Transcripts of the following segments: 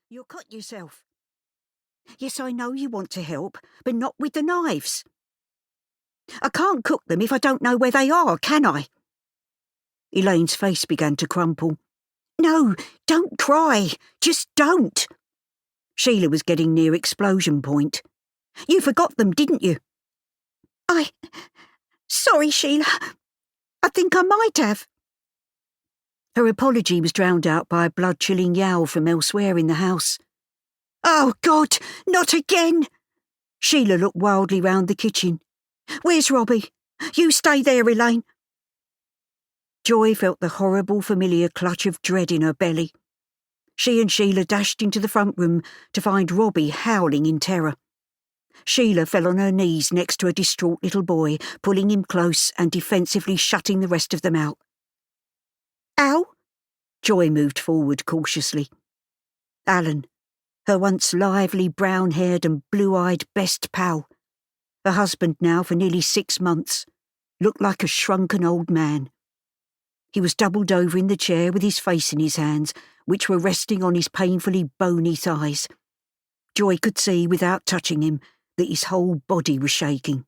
You'll cut yourself. Yes, I know you want to help, but not with the knives. I can't cook them if I don't know where they are, can I? Elaine's face began to crumple. No, don't cry. Just don't. Sheila was getting near explosion point. You forgot them, didn't you? Sorry, Sheila. I think I might have. Her apology was drowned out by a blood-chilling yowl from elsewhere in the house. Oh, God, not again! Sheila looked wildly round the kitchen. Where's Robbie? You stay there, Elaine. Joy felt the horrible, familiar clutch of dread in her belly. She and Sheila dashed into the front room to find Robbie howling in terror. Sheila fell on her knees next to a distraught little boy, pulling him close and defensively shutting the rest of them out. Al? Joy moved forward cautiously. Alan, her once lively, brown-haired and blue-eyed best pal, her husband now for nearly 6 months, looked like a shrunken old man. He was doubled over in the chair with his face in his hands, which were resting on his painfully bony thighs. Joy could see, without touching him, that his whole body was shaking.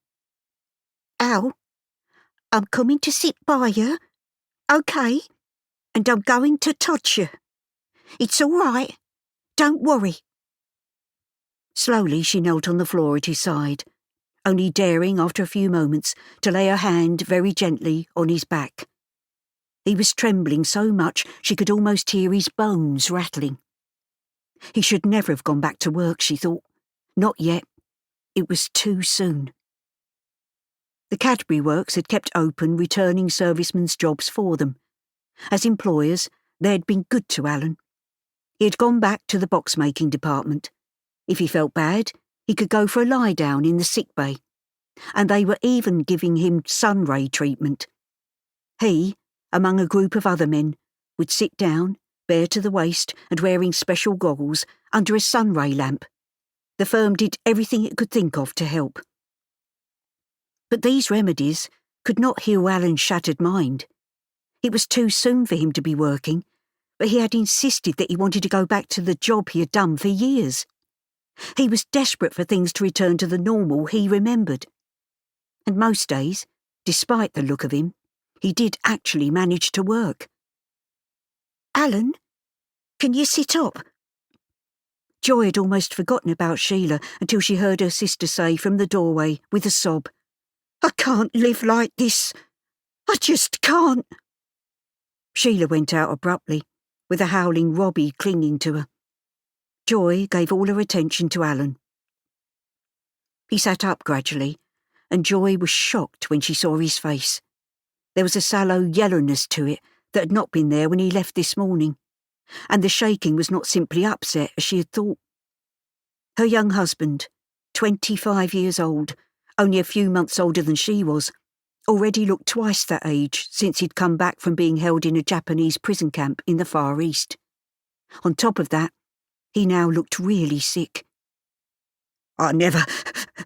Al, I'm coming to sit by you, OK? And I'm going to touch you. It's all right. Don't worry. Slowly she knelt on the floor at his side, only daring, after a few moments, to lay her hand very gently on his back. He was trembling so much she could almost hear his bones rattling. He should never have gone back to work, she thought. Not yet. It was too soon. The Cadbury Works had kept open returning servicemen's jobs for them. As employers, they had been good to Alan. He had gone back to the box-making department. If he felt bad, he could go for a lie-down in the sick bay. And they were even giving him sun-ray treatment. He, among a group of other men, would sit down, bare to the waist and wearing special goggles, under a sun-ray lamp. The firm did everything it could think of to help. But these remedies could not heal Alan's shattered mind. It was too soon for him to be working, but he had insisted that he wanted to go back to the job he had done for years. He was desperate for things to return to the normal he remembered. And most days, despite the look of him, he did actually manage to work. Alan, can you sit up? Joy had almost forgotten about Sheila until she heard her sister say from the doorway with a sob, I can't live like this. I just can't. Sheila went out abruptly, with a howling Robbie clinging to her. Joy gave all her attention to Alan. He sat up gradually, and Joy was shocked when she saw his face. There was a sallow yellowness to it that had not been there when he left this morning, and the shaking was not simply upset as she had thought. Her young husband, 25 years old, only a few months older than she was, already looked twice that age since he'd come back from being held in a Japanese prison camp in the Far East. On top of that, he now looked really sick. I never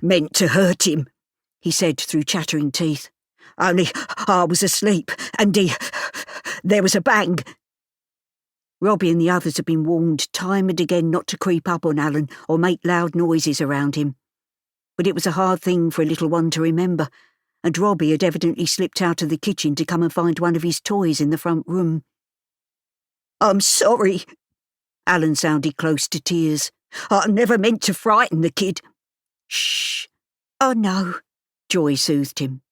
meant to hurt him, he said through chattering teeth. Only I was asleep, and there was a bang. Robbie and the others had been warned time and again not to creep up on Alan or make loud noises around him. But it was a hard thing for a little one to remember, and Robbie had evidently slipped out of the kitchen to come and find one of his toys in the front room. I'm sorry. Alan sounded close to tears. I never meant to frighten the kid. Shh. Oh no, Joy soothed him.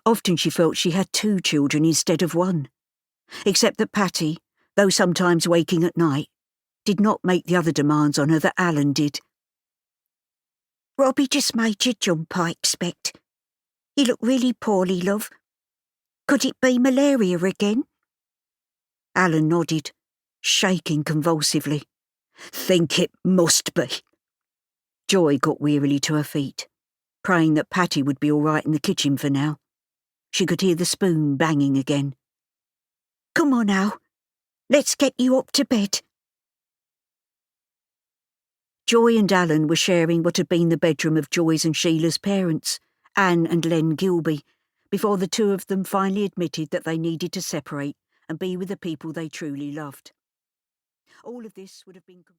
Often she felt she had 2 children instead of 1, except that Patty, though sometimes waking at night, did not make the other demands on her that Alan did. Robbie just made you jump, I expect. You look really poorly, love. Could it be malaria again? Alan nodded, shaking convulsively. Think it must be. Joy got wearily to her feet, praying that Patty would be all right in the kitchen for now. She could hear the spoon banging again. Come on now, let's get you up to bed. Joy and Alan were sharing what had been the bedroom of Joy's and Sheila's parents, Anne and Len Gilby, before the 2 of them finally admitted that they needed to separate and be with the people they truly loved. All of this would have been